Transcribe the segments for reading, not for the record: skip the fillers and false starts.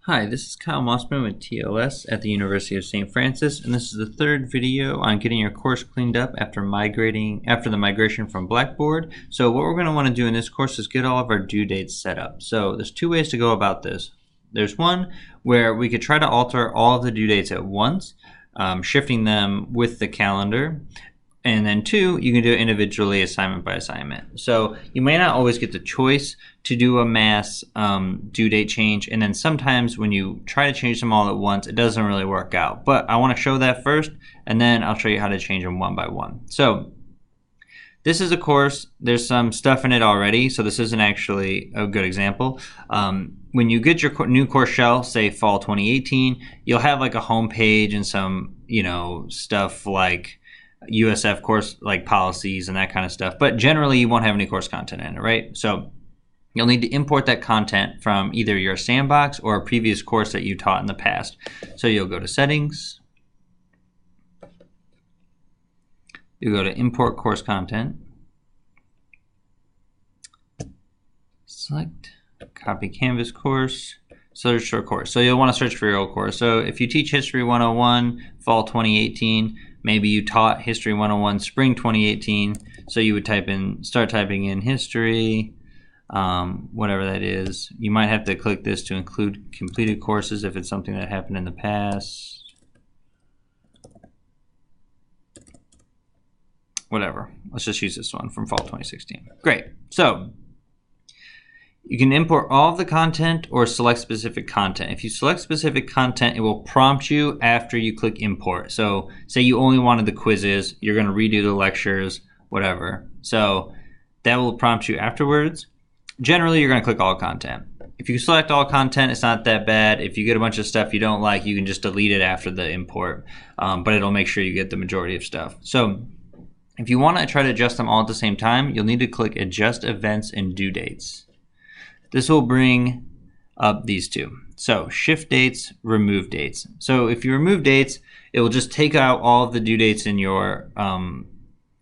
Hi, this is Kyle Mossman with TLS at the University of St. Francis, and this is the third video on getting your course cleaned up after the migration from Blackboard. So what we're going to want to do in this course is get all of our due dates set up. So there's two ways to go about this. There's one where we could try to alter all of the due dates at once, shifting them with the calendar. And then two, you can do it individually, assignment by assignment. So you may not always get the choice to do a mass due date change. And then sometimes when you try to change them all at once, it doesn't really work out. But I want to show that first, and then I'll show you how to change them one by one. So this is a course. There's some stuff in it already, so this isn't actually a good example. When you get your new course shell, say fall 2018, you'll have like a home page and some, stuff like USF course like policies and that kind of stuff, but generally you won't have any course content in it, right? So you'll need to import that content from either your sandbox or a previous course that you taught in the past. So you'll go to settings, you go to import course content, select copy Canvas course, search for course. So you'll want to search for your old course. So if you teach History 101 fall 2018, maybe you taught History 101 spring 2018, so you would start typing in history, whatever that is. You might have to click this to include completed courses if it's something that happened in the past. Whatever. Let's just use this one from fall 2016. Great. So you can import all of the content or select specific content. If you select specific content, it will prompt you after you click import. So say you only wanted the quizzes, you're going to redo the lectures, whatever. So that will prompt you afterwards. Generally, you're going to click all content. If you select all content, it's not that bad. If you get a bunch of stuff you don't like, you can just delete it after the import, but it'll make sure you get the majority of stuff. So if you want to try to adjust them all at the same time, you'll need to click Adjust Events and Due Dates. This will bring up these two. So shift dates, remove dates. So if you remove dates, it will just take out all of the due dates in your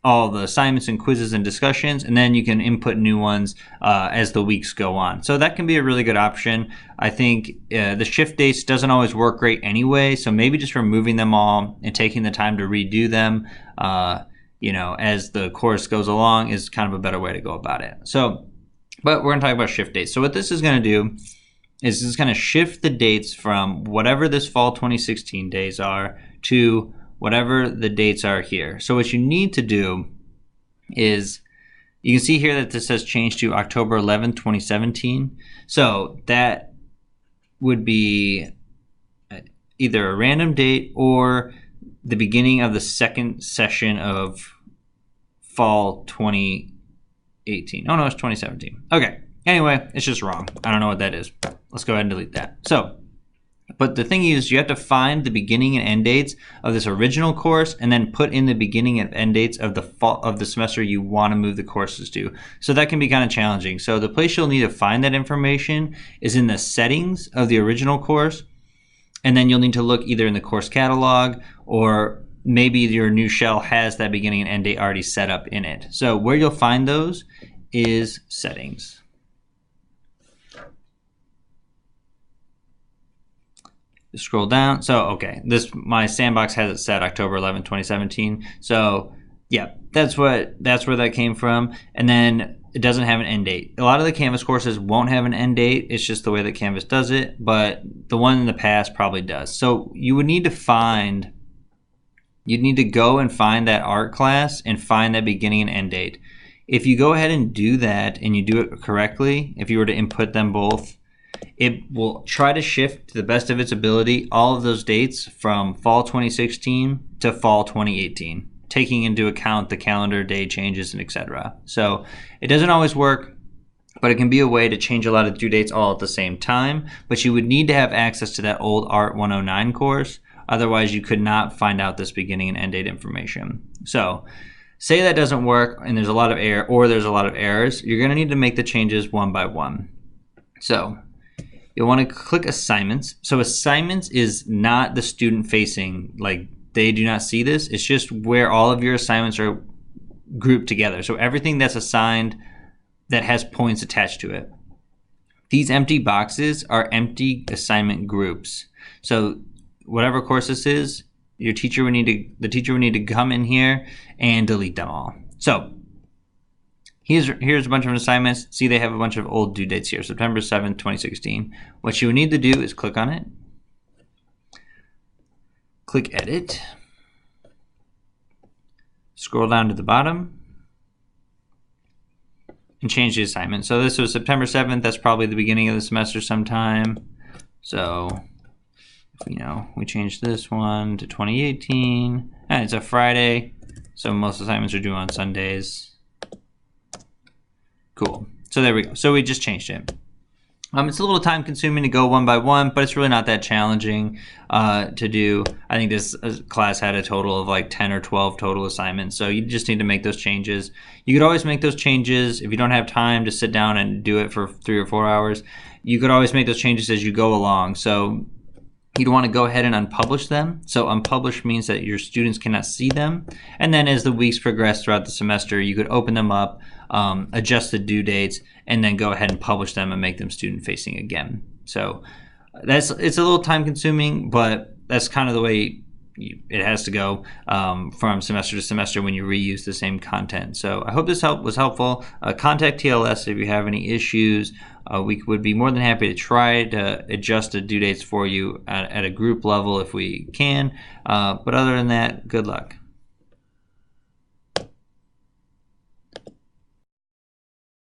all the assignments and quizzes and discussions, and then you can input new ones as the weeks go on. So that can be a really good option. I think the shift dates doesn't always work great anyway, so maybe just removing them all and taking the time to redo them as the course goes along is kind of a better way to go about it. But we're going to talk about shift dates. So what this is going to do is it's going to shift the dates from whatever this fall 2016 days are to whatever the dates are here. So what you need to do is, you can see here that this says change to October 11, 2017. So that would be either a random date or the beginning of the second session of fall 2018. Oh no, it's 2017. Okay. Anyway, it's just wrong. I don't know what that is. Let's go ahead and delete that. But the thing is, you have to find the beginning and end dates of this original course and then put in the beginning and end dates of the semester you want to move the courses to. So that can be kind of challenging. So the place you'll need to find that information is in the settings of the original course. And then you'll need to look either in the course catalog, or maybe your new shell has that beginning and end date already set up in it. So where you'll find those is settings. Just scroll down. So, okay, my sandbox has it set October 11, 2017. So, yeah, that's where that came from. And then it doesn't have an end date. A lot of the Canvas courses won't have an end date. It's just the way that Canvas does it, but the one in the past probably does. So you'd need to go and find that art class and find that beginning and end date. If you go ahead and do that and you do it correctly, if you were to input them both, it will try to shift to the best of its ability all of those dates from fall 2016 to fall 2018, taking into account the calendar day changes and etc. So it doesn't always work, but it can be a way to change a lot of due dates all at the same time. But you would need to have access to that old Art 109 course. Otherwise, you could not find out this beginning and end date information. So say that doesn't work and there's a lot of errors, you're going to need to make the changes one by one. So you'll want to click assignments. So assignments is not the student facing, like they do not see this. It's just where all of your assignments are grouped together. So everything that's assigned that has points attached to it. These empty boxes are empty assignment groups. So whatever course this is, the teacher would need to come in here and delete them all. So here's a bunch of assignments. See, they have a bunch of old due dates here, September 7th, 2016. What you would need to do is click on it, click edit, scroll down to the bottom, and change the assignment. So this was September 7th. That's probably the beginning of the semester sometime. So, we changed this one to 2018. And it's a Friday, so most assignments are due on Sundays. Cool. So there we go. So we just changed it. It's a little time consuming to go one by one, but it's really not that challenging to do. I think this class had a total of like 10 or 12 total assignments, so you just need to make those changes. You could always make those changes if you don't have time to sit down and do it for 3 or 4 hours. You could always make those changes as you go along. So you'd want to go ahead and unpublish them. So unpublish means that your students cannot see them. And then as the weeks progress throughout the semester, you could open them up, adjust the due dates, and then go ahead and publish them and make them student facing again. So it's a little time consuming, but that's kind of the way it has to go from semester to semester when you reuse the same content. So I hope this was helpful. Contact TLS if you have any issues. We would be more than happy to try to adjust the due dates for you at a group level if we can. But other than that, good luck.